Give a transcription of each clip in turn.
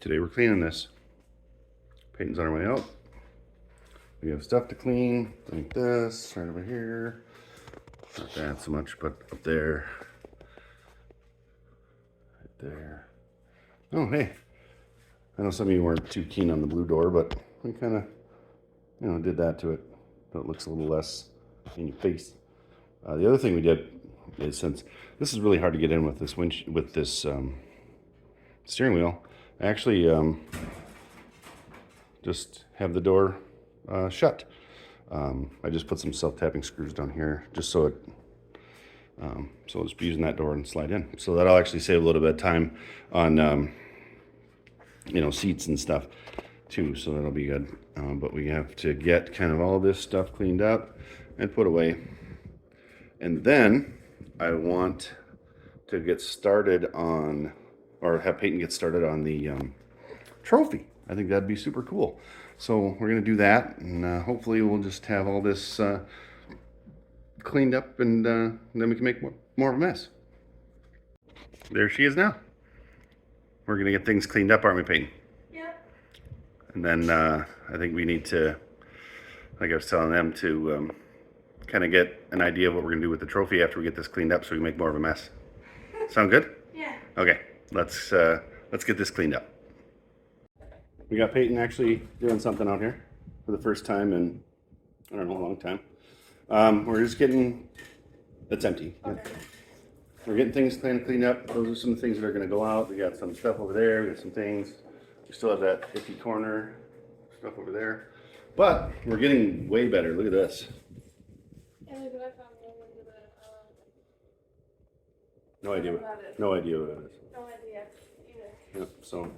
Today we're cleaning this. Peyton's on our way out. We have stuff to clean, like this, right over here. Not that so much, but up there. Right there. Oh, hey. I know some of you weren't too keen on the blue door, but we kind of, did that to it. So it looks a little less in your face. The other thing we did is, since this is really hard to get in with this steering wheel, I actually just have the door shut. I just put some self-tapping screws down here just so it, so I'll just be using that door and slide in. So that'll actually save a little bit of time on, seats and stuff too. So that'll be good. But we have to get kind of all this stuff cleaned up and put away. And then I want to get started on, or have Peyton get started on the trophy. I think that'd be super cool. So we're gonna do that, and hopefully we'll just have all this cleaned up, and then we can make more of a mess. There she is now. We're gonna get things cleaned up, aren't we, Peyton? Yep. And then I think we need to, like I was telling them, to kind of get an idea of what we're gonna do with the trophy after we get this cleaned up, so we make more of a mess. Sound good? Yeah. Okay, let's get this cleaned up. We got Peyton actually doing something out here for the first time in, I don't know, a long time. We're just getting, that's empty. Okay. We're getting things cleaned up. Those are some things that are gonna go out. We got some stuff over there, we got some things. We still have that iffy corner stuff over there. But we're getting way better. Look at this. And look what I found when we did No idea what it is. No idea either. Yep, so,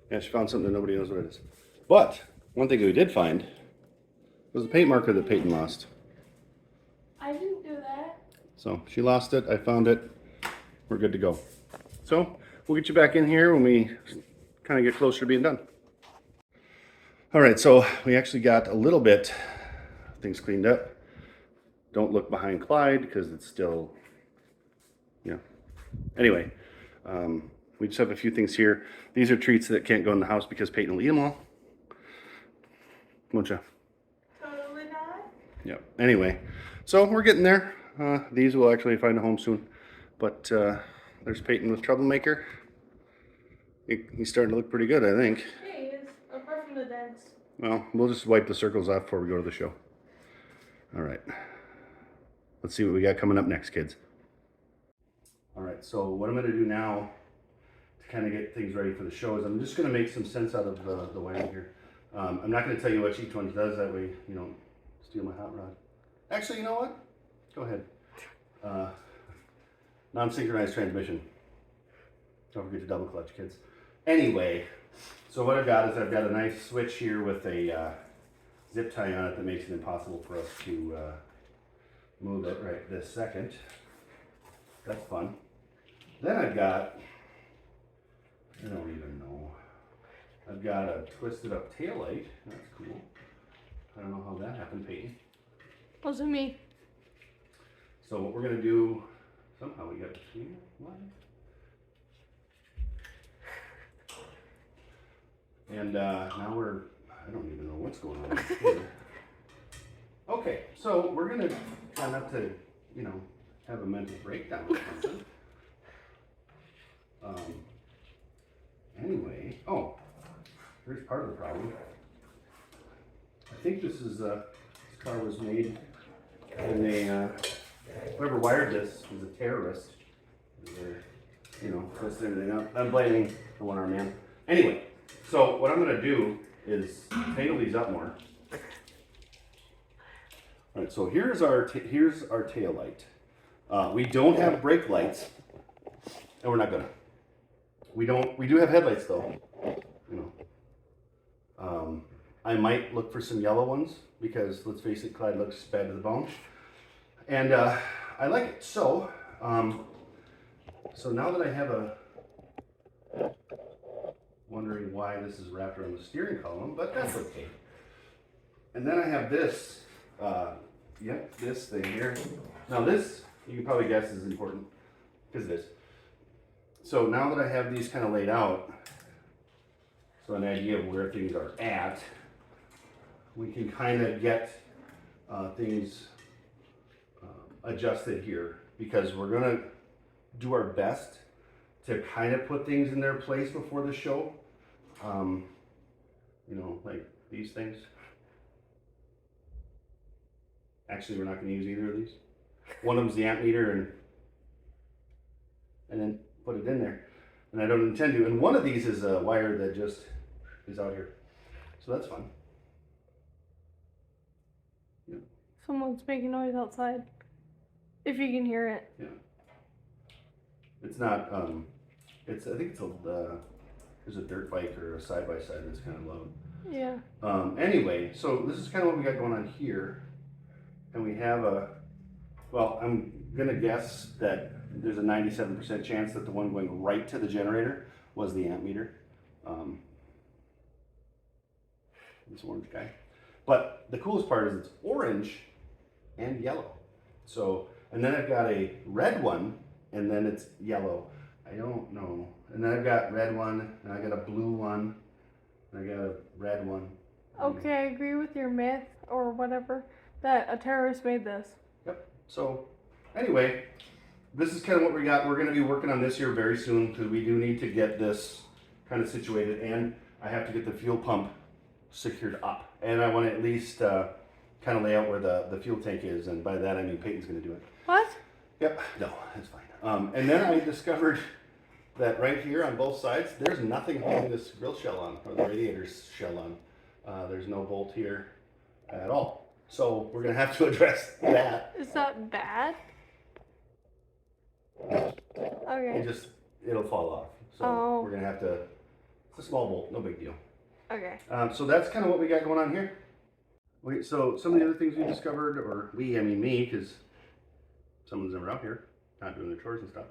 yeah, she found something that nobody knows what it is. But, one thing that we did find was the paint marker that Peyton lost. I didn't do that. So, she lost it, I found it, we're good to go. So, we'll get you back in here when we kind of get closer to being done. Alright, so we actually got a little bit of things cleaned up. Don't look behind Clyde, because it's still, Anyway, we just have a few things here. These are treats that can't go in the house because Peyton will eat them all. Won't you? Totally not. Yep. Anyway, so we're getting there. These will actually find a home soon. But there's Peyton with Troublemaker. He's starting to look pretty good, I think. Yeah, he is. Apart from the dents. Well, we'll just wipe the circles off before we go to the show. All right. Let's see what we got coming up next, kids. All right, so what I'm going to do now to kind of get things ready for the show is I'm just going to make some sense out of the wiring here. I'm not going to tell you what each one does, that way you don't steal my hot rod. Actually, you know what? Go ahead. Non-synchronized transmission. Don't forget to double clutch, kids. Anyway, so what I've got is I've got a nice switch here with a zip tie on it that makes it impossible for us to move it right this second. That's fun. Then I've got, I don't even know, I've got a twisted up taillight. That's cool. I don't know how that happened, Peyton. Wasn't me. So what we're gonna do, somehow we got here, what? And now I don't even know what's going on here. Okay, so we're gonna try not to, have a mental breakdown or something. Anyway, here's part of the problem. I think this car was made, and whoever wired this was a terrorist. Twisted everything up. I'm blaming the one-armed man. Anyway, so what I'm gonna do is tangle these up more. All right, so here's our tail light. We don't have brake lights, and we're not gonna. We do have headlights though. I might look for some yellow ones because let's face it, Clyde looks bad to the bone, and I like it. So, so now that I have wondering why this is wrapped around the steering column, but that's okay. And then I have this, this thing here. Now this, you can probably guess is important, because it is. So now that I have these kind of laid out, so an idea of where things are at, we can kind of get things adjusted here, because we're gonna do our best to kind of put things in their place before the show. You know, like these things. Actually, we're not going to use either of these. One of them's the amp meter, and then put it in there. And I don't intend to. And one of these is a wire that just is out here. So that's fun. Yeah. Someone's making noise outside. If you can hear it. Yeah. It's not, I think it's there's a dirt bike or a side-by-side that's kind of loud. Yeah. Anyway, so this is kind of what we got going on here. And we have well, I'm gonna guess that there's a 97% chance that the one going right to the generator was the amp meter. This orange guy. But the coolest part is it's orange and yellow. So, and then I've got a red one, and then it's yellow. I don't know. And then I've got red one, and I got a blue one, and I got a red one. Okay, I agree with your myth or whatever that a terrorist made this. Yep. So anyway, this is kind of what we got. We're going to be working on this here very soon, because we do need to get this kind of situated, and I have to get the fuel pump secured up. And I want to at least kind of lay out where the fuel tank is, and by that I mean Peyton's going to do it. What? Yep. No, that's fine. And then I discovered that right here on both sides, there's nothing holding this grill shell on, or the radiator's shell on. There's no bolt here at all. So we're going to have to address that. Is that bad? Okay. It'll fall off. So we're going to have to, it's a small bolt, no big deal. Okay. So that's kind of what we got going on here. Wait, so some of the other things we discovered, or I mean me, because someone's never out here, not doing their chores and stuff.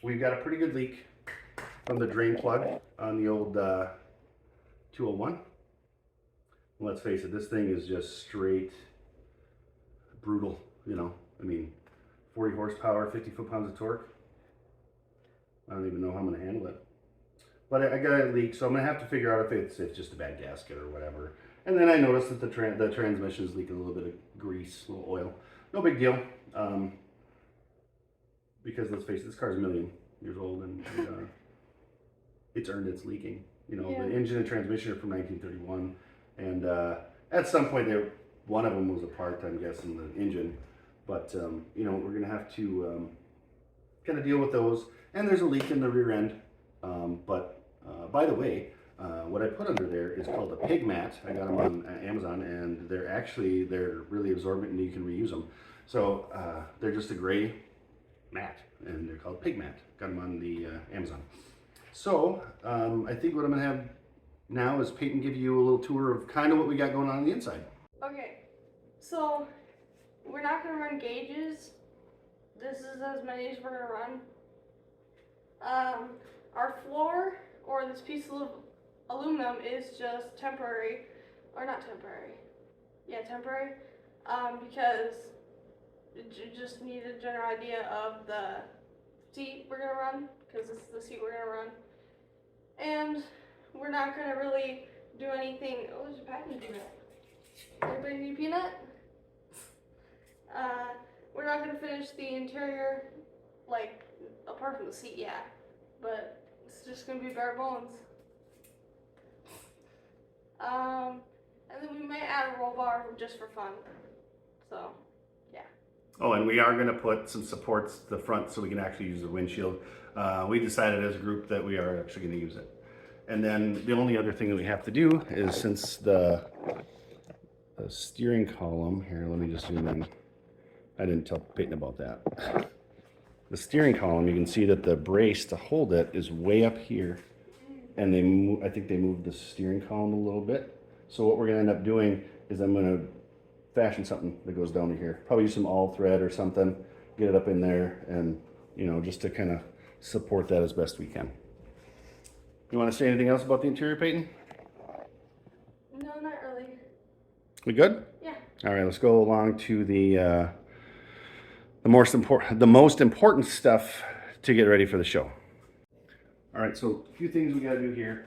We've got a pretty good leak from the drain plug on the old 201. Let's face it, this thing is just straight brutal, you know. I mean, 40 horsepower, 50 foot-pounds of torque. I don't even know how I'm going to handle it. But I got a leak, so I'm going to have to figure out if it's just a bad gasket or whatever. And then I noticed that the transmission is leaking a little bit of grease, a little oil. No big deal. Because let's face it, this car's a million years old, and it's earned its leaking. You know, Yeah. The engine and transmission are from 1931. And at some point, one of them was apart, I'm guessing, the engine. But, you know, we're going to have to kind of deal with those. And there's a leak in the rear end. But by the way, what I put under there is called a pig mat. I got them on Amazon, and they're really absorbent, and you can reuse them. So they're just a gray mat, and they're called pig mat. Got them on the Amazon. So I think what I'm going to have now is Peyton give you a little tour of kind of what we got going on the inside. Okay, so we're not going to run gauges. This is as many as we're going to run. Our floor, or this piece of aluminum, is just temporary, or not temporary. Yeah, temporary, because you just need a general idea of the seat we're going to run, because this is the seat we're going to run. And we're not going to really do anything. Oh, there's a package peanut. Anybody need peanut? We're not going to finish the interior, like, apart from the seat, yeah. But it's just going to be bare bones. And then we may add a roll bar just for fun. So, yeah. Oh, and we are going to put some supports to the front so we can actually use the windshield. We decided as a group that we are actually going to use it. And then the only other thing that we have to do is, since the steering column, here, let me just zoom in. I didn't tell Peyton about that. The steering column, you can see that the brace to hold it is way up here. And I think they moved the steering column a little bit. So what we're going to end up doing is I'm going to fashion something that goes down to here. Probably use some all thread or something, get it up in there, and, you know, just to kind of support that as best we can. You want to say anything else about the interior, Peyton? No, not really. We good? Yeah. All right, let's go along to the most important stuff to get ready for the show. All right, so a few things we got to do here.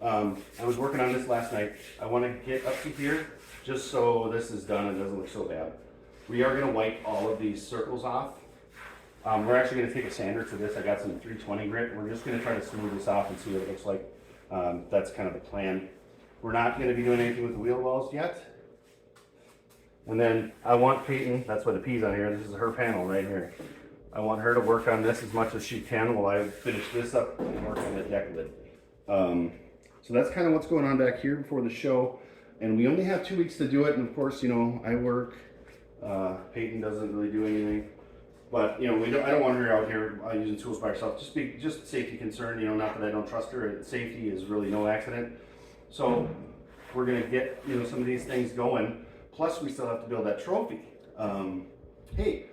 I was working on this last night. I want to get up to here just so this is done and doesn't look so bad. We are going to wipe all of these circles off. We're actually going to take a sander to this. I got some 320 grit. We're just going to try to smooth this off and see what it looks like. That's kind of the plan. We're not going to be doing anything with the wheel wells yet. And then I want Peyton, that's why the P's on here, this is her panel right here. I want her to work on this as much as she can while I finish this up and work on the deck lid. So that's kind of what's going on back here before the show. And we only have 2 weeks to do it. And of course, you know, I work, Peyton doesn't really do anything. But, you know, I don't want her out here using tools by herself. Just safety concern, you know, not that I don't trust her. Safety is really no accident. So we're going to get, you know, some of these things going. Plus, we still have to build that trophy. Hey,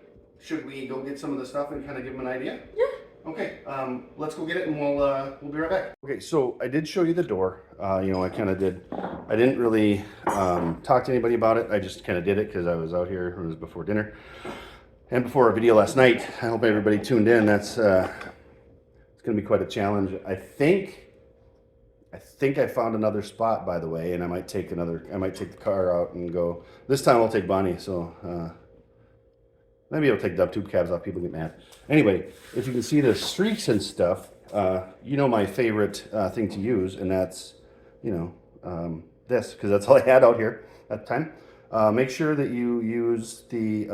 should we go get some of the stuff and kind of give them an idea? Yeah. Okay, let's go get it and we'll be right back. Okay, so I did show you the door. You know, I didn't really talk to anybody about it. I just kind of did it because I was out here. It was before dinner. And before our video last night. I hope everybody tuned in. That's it's going to be quite a challenge. I think I found another spot, by the way, and I might take the car out and go. This time I'll take Bonnie, so maybe I'll take the tube cabs off. People get mad. Anyway, if you can see the streaks and stuff, you know my favorite thing to use, and that's, you know, this, because that's all I had out here at the time. Make sure that you use the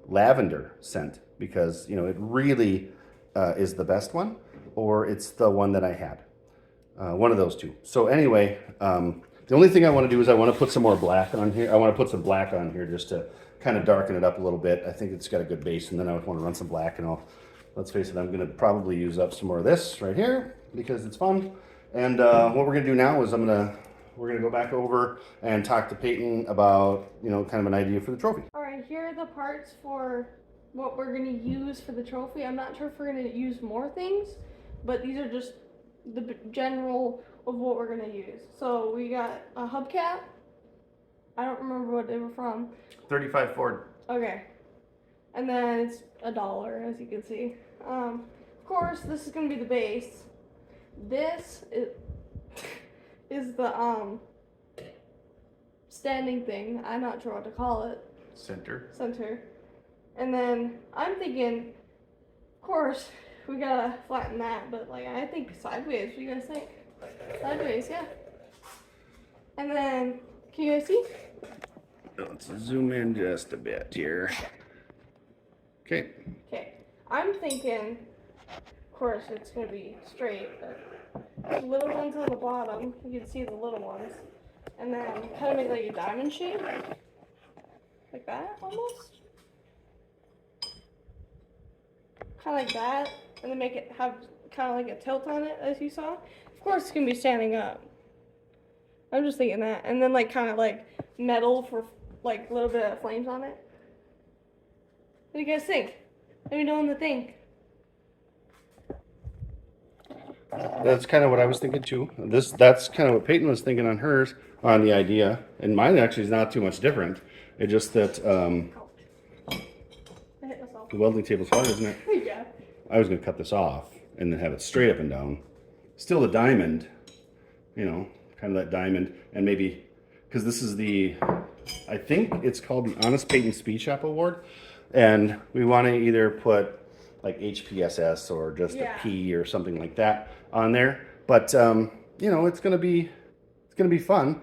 lavender scent, because, you know, it really is the best one, or it's the one that I had. One of those two. So anyway, the only thing I want to do is I want to put some more black on here. I want to put some black on here just to kind of darken it up a little bit. I think it's got a good base, and then I would want to run some black, and let's face it, I'm going to probably use up some more of this right here because it's fun. And what we're going to do now is we're going to go back over and talk to Peyton about, you know, kind of an idea for the trophy. All right, here are the parts for what we're going to use for the trophy. I'm not sure if we're going to use more things, but these are just the general of what we're going to use. So we got a hubcap. I don't remember what they were from. 35 Ford. Okay. And then it's $1, as you can see. Of course, this is going to be the base. This is the standing thing. I'm not sure what to call it. Center. And then I'm thinking, of course, we gotta flatten that, but like I think sideways. What do you guys think? Sideways, yeah. And then, can you guys see? Let's zoom in just a bit here. Okay. Okay. I'm thinking, of course, it's gonna be straight, but the little ones on the bottom, you can see the little ones, and then kind of make like a diamond shape, like that almost. Kind of like that, and then make it have kind of like a tilt on it, as you saw. Of course, it's gonna be standing up. I'm just thinking that, and then like kind of like metal for like a little bit of flames on it. What do you guys think? Let me know in the thing. That's kind of what I was thinking too. That's kind of what Peyton was thinking on hers, on the idea, and mine actually is not too much different. It's just that I hit myself. the welding table's hard, isn't it? Yeah. I was going to cut this off and then have it straight up and down. Still a diamond, you know, kind of that diamond, and maybe, because this is I think it's called the Honest Peyton Speed Shop Award, and we want to either put like HPSS or just a P or something like that on there. But you know, it's gonna be fun.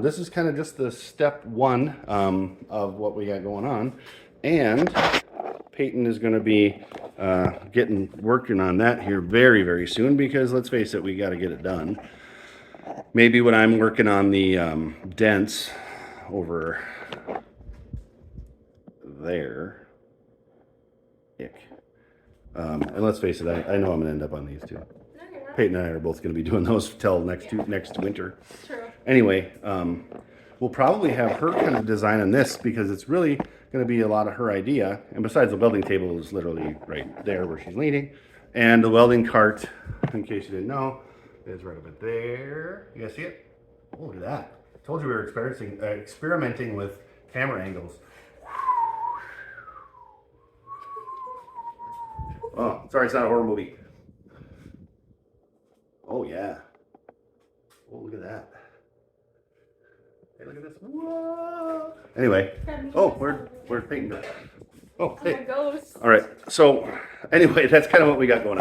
This is kind of just the step one of what we got going on, and Peyton is going to be working on that here very, very soon, because let's face it, we got to get it done. Maybe when I'm working on the dents over there. And let's face it, I know I'm going to end up on these too. No, you're not. Peyton and I are both going to be doing those till next winter. True. Anyway, we'll probably have her kind of design on this, because it's really going to be a lot of her idea. And besides, the welding table is literally right there where she's leaning. And the welding cart, in case you didn't know, is right over there. You guys see it? Oh, look at that. I told you we were experimenting with camera angles. Oh, sorry, it's not a horror movie. Oh, yeah. Holy that. Hey, look at this. Whoa. Anyway. Oh, where'd Peyton go? Oh, I'm a hey. ghost. All right. So, anyway, that's kind of what we got going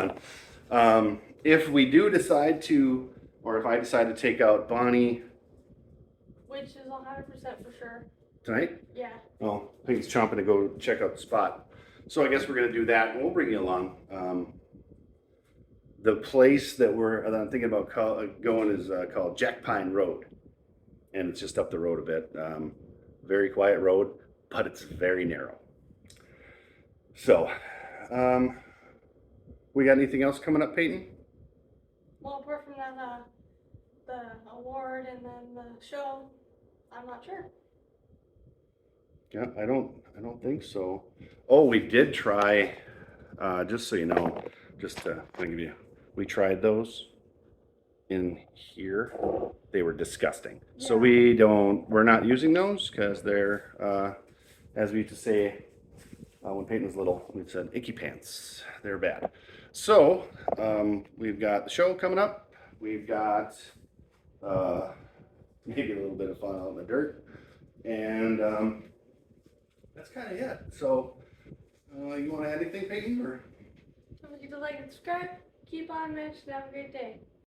on. If we do decide to, or if I decide to take out Bonnie Which is 100% for sure. tonight, Yeah. oh, Peyton's chomping to go check out the spot. So I guess we're gonna do that, and we'll bring you along. The place that I'm thinking about going is called Jack Pine Road, and it's just up the road a bit. Very quiet road, but it's very narrow. So, we got anything else coming up, Peyton? Well, apart from that, the award and then the show, I'm not sure. Yeah, I don't think so. Oh, we did try. Just so you know, just to give you, we tried those in here. They were disgusting. Yeah. So we're not using those because they're, as we used to say when Peyton was little, we said icky pants. They're bad. So we've got the show coming up. We've got maybe a little bit of fun out in the dirt, and that's kind of it. So you want to add anything, Peyton? Or? Don't forget to like and subscribe. Keep on, Mitch, and have a great day.